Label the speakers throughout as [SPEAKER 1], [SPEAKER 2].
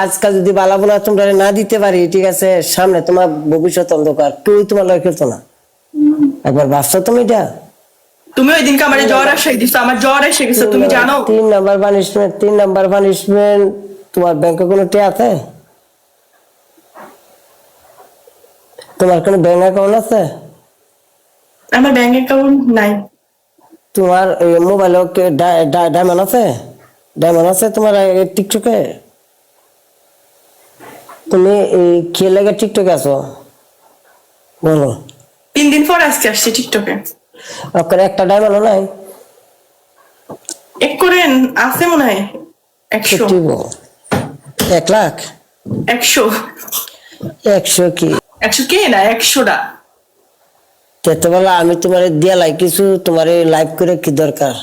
[SPEAKER 1] আজকাল যদি বালাবোনা তোমরা না দিতে পারি, ঠিক আছে, সামনে তোমার ভবিষ্যৎ অন্ধকার, কেউ তোমার লয় খেলতো না। একবার ভাবছো তুমি এটা?
[SPEAKER 2] তুমি ওই দিনকে আমার জ্বর আসে দিছো, আমার জ্বর এসে গেছে, তুমি জানো?
[SPEAKER 1] 3 নাম্বার পানিশমেন্ট। তোমার ব্যাংকে কোনো টে আছে? তোমার কোনো ব্যাংক অ্যাকাউন্ট আছে?
[SPEAKER 2] আমার ব্যাংক অ্যাকাউন্ট নাই।
[SPEAKER 1] তোমার মোবাইলে ডায়মন্ড আছে? তোমার টিকটকে? তুমি খেয়ে লাগে টিকটকে আছো বলো?
[SPEAKER 2] 3 দিন পর আজকে আসছি টিকটকে।
[SPEAKER 1] আপনার একটা ডায়মন্ড নাই?
[SPEAKER 2] এক করেন আছে মনে হয় 100।
[SPEAKER 1] 1 লাখ?
[SPEAKER 2] 100
[SPEAKER 1] কি
[SPEAKER 2] 100 কে না 100টা।
[SPEAKER 1] যেতে বলা আমি তোমার দিয়া লাই কিছু, তোমার লাইভ করে কি দরকার?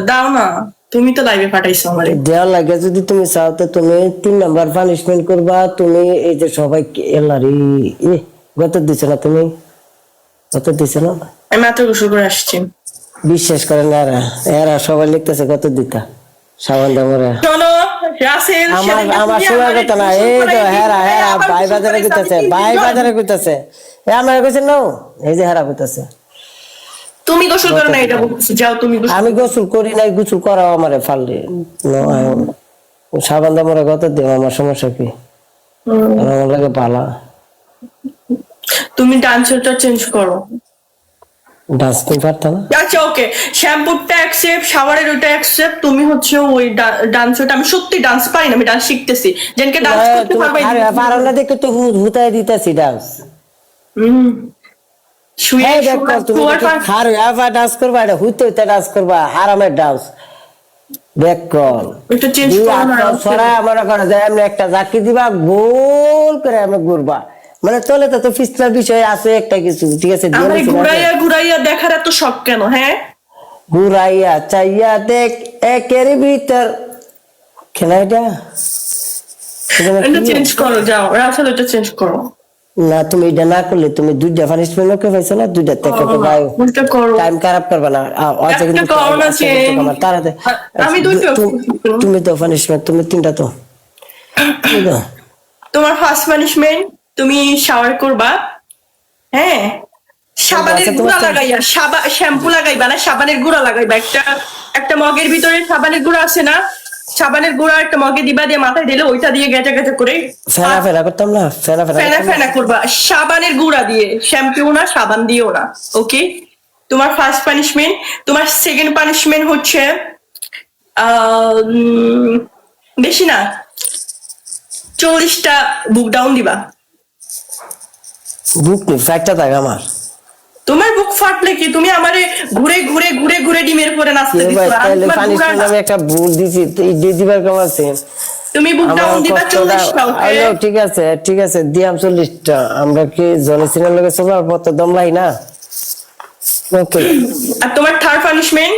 [SPEAKER 2] দাও না, তুমি তো লাইভে পাঠাইছো আমারে।
[SPEAKER 1] দেওয়া লাগে যদি তুমি চাও তো তুমি 3 নাম্বার পানিশমেন্ট করবা। তুমি এই যে সবাই এলারি গত দিছো না, তুমি গত দিছো না?
[SPEAKER 2] আমি মাত্র গোসল করে আসছি।
[SPEAKER 1] বিশ্বাস করেন না এরা সবাই লিখতেছে গত দিতা সাবান দামরা।
[SPEAKER 2] শোনো রাসেল,
[SPEAKER 1] আমার শোনার কথা না। এই তো হেরা ভাই বাজারে কইতাছে আমার কইছে নাও, এই যে হেরা কইতাছে
[SPEAKER 2] তুমি গোসল করো না, এটা বলছি যাও তুমি গোসল।
[SPEAKER 1] আমি গোসল করি নাই, গোসল করাও আমারে ফাললে সাবান দামরা গত দেব, আমার সমস্যা কি? আমার লাগে পালা।
[SPEAKER 2] তুমি ডান্সারটা চেঞ্জ করো।
[SPEAKER 1] ডান্স তুমি পারতা না?
[SPEAKER 2] আচ্ছা ওকে, শ্যাম্পুটা অ্যাকসেপ্ট, শাওয়ারের ওটা অ্যাকসেপ্ট, তুমি হচ্ছে ওই ডান্সারটা। আমি সত্যি ডান্স পারি না, আমি ডান্স শিখতেছি। যেনকে ডান্স করতে পারবে
[SPEAKER 1] আরে পারো না দেখে তো হুতায় দিতেছি ডান্স।
[SPEAKER 2] শুয়ে
[SPEAKER 1] তুমি হার এভার ডান্স করবা, এটা হুইতে ডান্স করবা, হারামের ডান্স ব্যাক কল
[SPEAKER 2] এটা চেঞ্জ করো না।
[SPEAKER 1] সরা আমার করে যায় এমনি একটা জাকি দিবা, গোল করে আমরা ঘুরবা। মানে চলে তো ফিসলার বিষয় আছে একটা কিছু, ঠিক আছে?
[SPEAKER 2] আমার ঘুরাইয়া ঘুরাইয়া দেখার এত শখ কেন? হ্যাঁ
[SPEAKER 1] ঘুরাইয়া চাইয়া দেখ একের ভিতর খেলা এটা
[SPEAKER 2] চেঞ্জ করো, যাও রাসেল এটা চেঞ্জ করো
[SPEAKER 1] না। তুমি এটা না করলে তুমি 2টা পানিশমেন্ট ওকে পাইছো না, 2টা থেকে তো গায় টাইম খারাপ করবে না।
[SPEAKER 2] আমি দুটো।
[SPEAKER 1] তুমি তো পানিশমেন্ট, তুমি 3টা তো।
[SPEAKER 2] তোমার ফার্স্ট পানিশমেন্ট, তুমি শাওয়ার করবা। হ্যাঁ, সাবানের গুঁড়া লাগাইয়া, শ্যাম্পু লাগাইবা না, সাবানের গুঁড়া লাগাইবা। একটা মগের ভিতরে সাবানের গুঁড়া আছে না, সাবানের গুঁড়া একটা মগে দিবা, দিয়ে মাথায় দিলে ওইটা দিয়ে গেঁচা গেঁচা করে
[SPEAKER 1] ফেনা করতাম না,
[SPEAKER 2] ফেনা করবা সাবানের গুঁড়া দিয়ে, শ্যাম্পু না, সাবান দিও না। ওকে, তোমার ফার্স্ট পানিশমেন্ট। তোমার সেকেন্ড পানিশমেন্ট হচ্ছে বেশি না, 40টা বুক ডাউন দিবা।
[SPEAKER 1] বুক নি ফ্যাক্টটা থাক আমার।
[SPEAKER 2] তোমার বুক ফাটলে কি তুমি আমারে ঘুরে ঘুরে ঘুরে ঘুরে ডিমের পরে নাচতে দিছো?
[SPEAKER 1] আমি একটা ভুল দিছি, দিয়ে দিবার কেমন আছে?
[SPEAKER 2] তুমি বুক ডাউন দিবা 40টা।
[SPEAKER 1] ঠিক আছে দিয়াম 40টা। আমরা কি জনসিনের লগে চলার পথ দম লাই না? ওকে।
[SPEAKER 2] আর তোমার থার্ড পানিশমেন্ট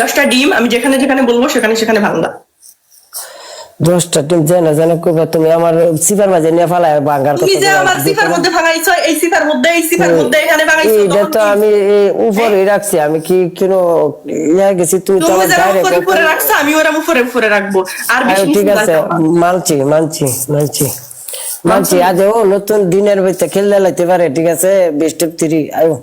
[SPEAKER 2] 10টা ডিম আমি যেখানে যেখানে বলবো সেখানে সেখানে ভাঙবা।
[SPEAKER 1] 10টা ডিম জানা করবা তুমি আমার সিফার মাঝে নিয়ে ফালায় ভাঙার কথা।
[SPEAKER 2] তুমি যে আমার সিফার মধ্যে ভাঙাইছো, এই সিফার মধ্যে এখানে ভাঙাইছো।
[SPEAKER 1] এটা তো আমি উপরে রাখছি, আমি কি কেন গেছি? তুমি তো আমার ডাইরেক্ট
[SPEAKER 2] উপরে রাখছো, আমি ওরা উপরে রাখবো। আর বেশি
[SPEAKER 1] ঠিক আছে, মানছি আজ ও নতুন দিনের ভিতরে খেলতে লাইতে পারে, ঠিক আছে? বেস্ট অফ 3 আয়ো।